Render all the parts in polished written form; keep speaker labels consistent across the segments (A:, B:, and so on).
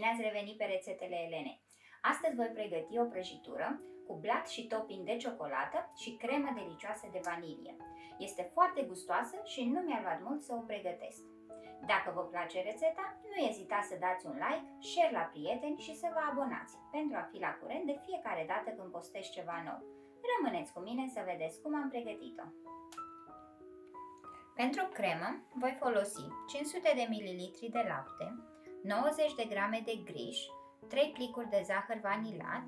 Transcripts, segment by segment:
A: Bine ați revenit pe rețetele Elenei! Astăzi voi pregăti o prăjitură cu blat și topping de ciocolată și cremă delicioasă de vanilie. Este foarte gustoasă și nu mi-a luat mult să o pregătesc. Dacă vă place rețeta, nu ezitați să dați un like, share la prieteni și să vă abonați pentru a fi la curent de fiecare dată când postez ceva nou. Rămâneți cu mine să vedeți cum am pregătit-o. Pentru cremă voi folosi 500 de ml de lapte, 90 de grame de griș, 3 plicuri de zahăr vanilat,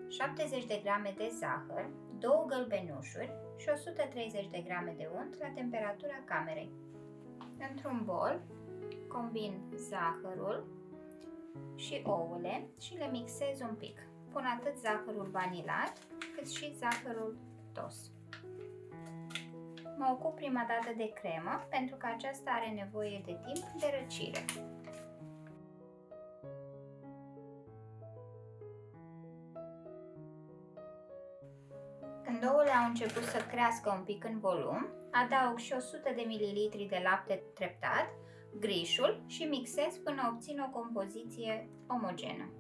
A: 70 de grame de zahăr, 2 gălbenușuri și 130 de grame de unt la temperatura camerei. Într-un bol combin zahărul și ouăle și le mixez un pic. Pun atât zahărul vanilat cât și zahărul tos. Mă ocup prima dată de cremă pentru că aceasta are nevoie de timp de răcire. Când ouăle au început să crească un pic în volum, adaug și 100 de ml de lapte treptat, grișul și mixez până obțin o compoziție omogenă.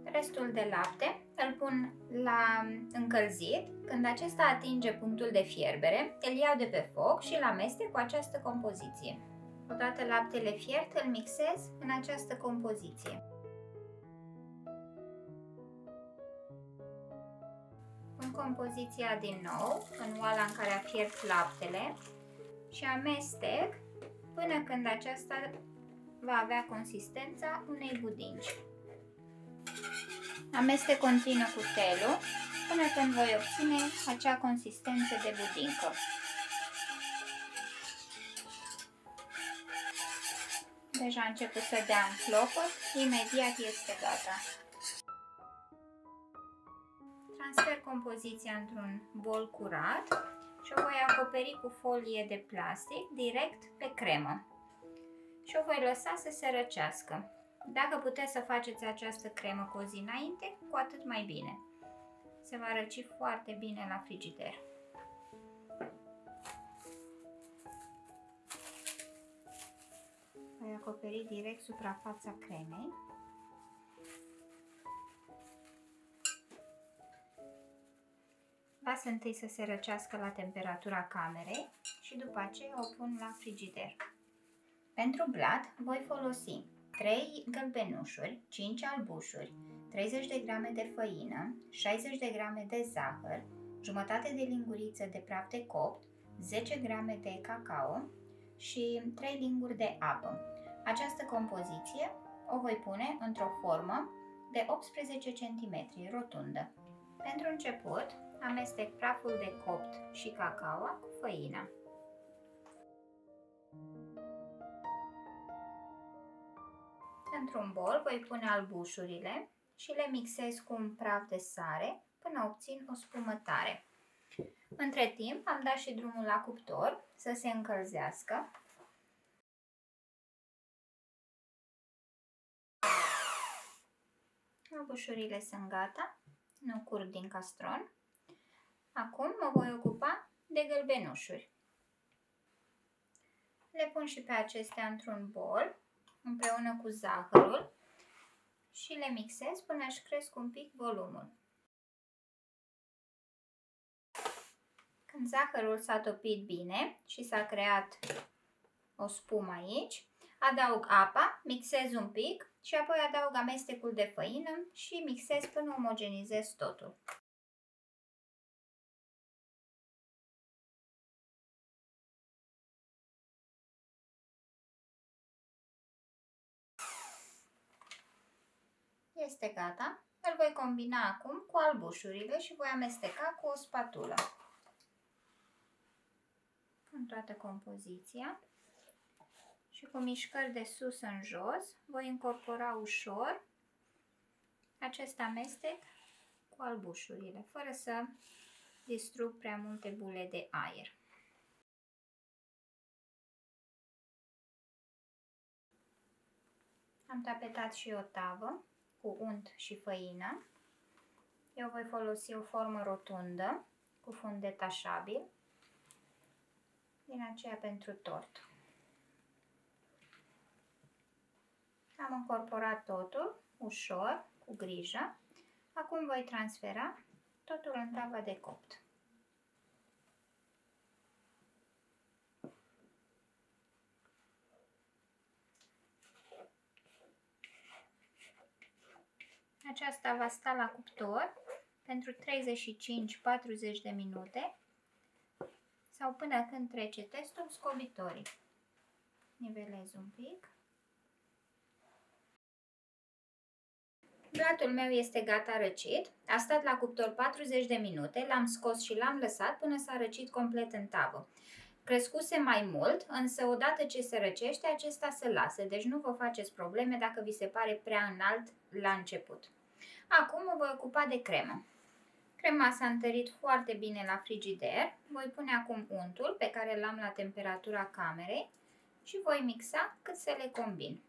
A: Restul de lapte îl pun la încălzit. Când acesta atinge punctul de fierbere, îl iau de pe foc și îl amestec cu această compoziție. Odată laptele fiert, îl mixez în această compoziție. Pun compoziția din nou în oala în care a fiert laptele și amestec până când aceasta va avea consistența unei budinci. Amestec continuu cu felul până când voi obține acea consistență de budincă. Deja a început să dea în clopot, imediat este gata. Transfer compoziția într-un bol curat și o voi acoperi cu folie de plastic direct pe cremă și o voi lăsa să se răcească. Dacă puteți să faceți această cremă cu o zi înainte, cu atât mai bine. Se va răci foarte bine la frigider. Voi acoperi direct suprafața cremei. Las întâi să se răcească la temperatura camerei și după aceea o pun la frigider. Pentru blat voi folosi 3 gălbenușuri, 5 albușuri, 30 de grame de făină, 60 de grame de zahăr, jumătate de linguriță de praf de copt, 10 grame de cacao și 3 linguri de apă. Această compoziție o voi pune într-o formă de 18 cm rotundă. Pentru început, amestec praful de copt și cacao cu făina. Într-un bol voi pune albușurile și le mixez cu un praf de sare până obțin o spumătare. Între timp am dat și drumul la cuptor să se încălzească. Albușurile sunt gata, nu curg din castron. Acum mă voi ocupa de gălbenușuri. Le pun și pe acestea într-un bol împreună cu zahărul și le mixez până își cresc un pic volumul. Când zahărul s-a topit bine și s-a creat o spumă aici, adaug apa, mixez un pic și apoi adaug amestecul de făină și mixez până omogenizez totul. Este gata. Îl voi combina acum cu albușurile și voi amesteca cu o spatulă. În toată compoziția și cu mișcări de sus în jos voi incorpora ușor acest amestec cu albușurile, fără să distrug prea multe bule de aer. Am tapetat și o tavă cu unt și făină. Eu voi folosi o formă rotundă cu fund detașabil, din aceea pentru tort. Am încorporat totul ușor, cu grijă. Acum voi transfera totul în tava de copt. Aceasta va sta la cuptor pentru 35-40 de minute sau până când trece testul scobitorii. Nivelez un pic. Blatul meu este gata răcit, a stat la cuptor 40 de minute, l-am scos și l-am lăsat până s-a răcit complet în tavă. Crescuse mai mult, însă odată ce se răcește, acesta se lasă, deci nu vă faceți probleme dacă vi se pare prea înalt la început. Acum mă voi ocupa de cremă. Crema s-a întărit foarte bine la frigider. Voi pune acum untul pe care l-am la temperatura camerei și voi mixa cât să le combin.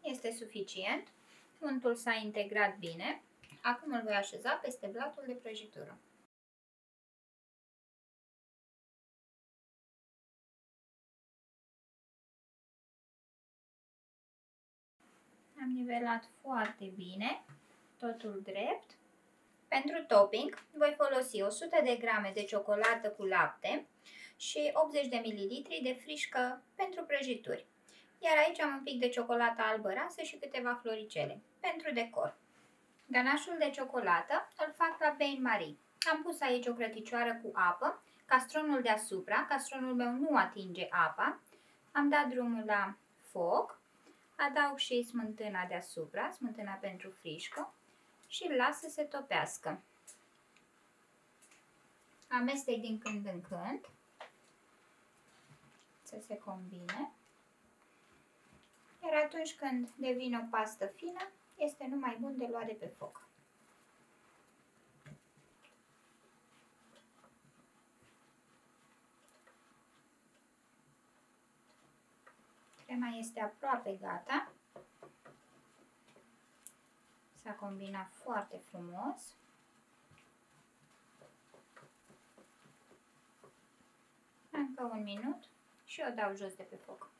A: Este suficient. Untul s-a integrat bine. Acum îl voi așeza peste blatul de prăjitură. Am nivelat foarte bine, totul drept. Pentru topping voi folosi 100 de grame de ciocolată cu lapte și 80 de ml de frișcă pentru prăjituri. Iar aici am un pic de ciocolată albă rasă și câteva floricele pentru decor. Ganașul de ciocolată îl fac la bain-marie. Am pus aici o crăticioară cu apă, castronul deasupra, castronul meu nu atinge apa. Am dat drumul la foc, adaug și smântâna deasupra, smântâna pentru frișcă și îl las să se topească. Amestec din când în când să se combine. Iar atunci când devine o pastă fină, este numai bun de luat de pe foc. Crema este aproape gata. S-a combinat foarte frumos. Încă un minut și o dau jos de pe foc.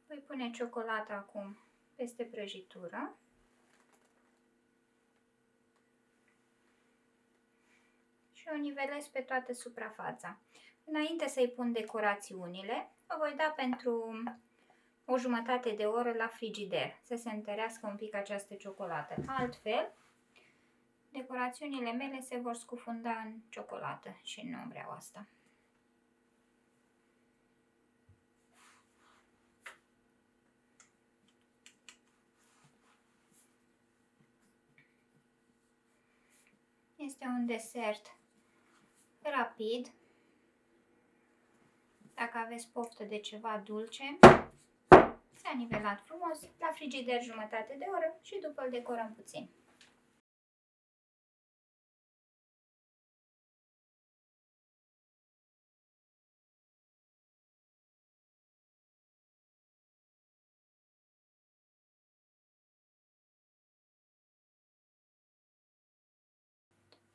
A: Voi pune ciocolata acum peste prăjitură. Și o nivelez pe toată suprafața. Înainte să-i pun decorațiunile, o voi da pentru o jumătate de oră la frigider, să se întărească un pic această ciocolată. Altfel, decorațiunile mele se vor scufunda în ciocolată și nu vreau asta. Este un desert rapid. Dacă aveți poftă de ceva dulce, s-a nivelat frumos, la frigider jumătate de oră și după îl decorăm puțin.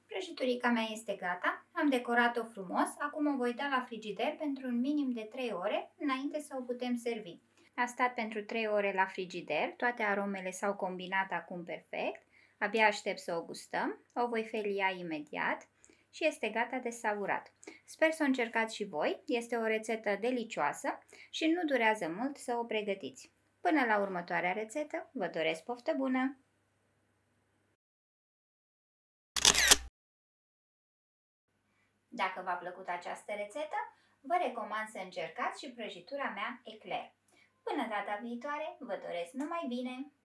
A: Prăjiturica mea este gata, am decorat-o frumos, acum o voi da la frigider pentru un minim de 3 ore înainte să o putem servi. A stat pentru 3 ore la frigider, toate aromele s-au combinat acum perfect, abia aștept să o gustăm, o voi felia imediat și este gata de savurat. Sper să o încercați și voi, este o rețetă delicioasă și nu durează mult să o pregătiți. Până la următoarea rețetă, vă doresc poftă bună! Dacă v-a plăcut această rețetă, vă recomand să încercați și prăjitura mea eclair. Până data viitoare, vă doresc numai bine!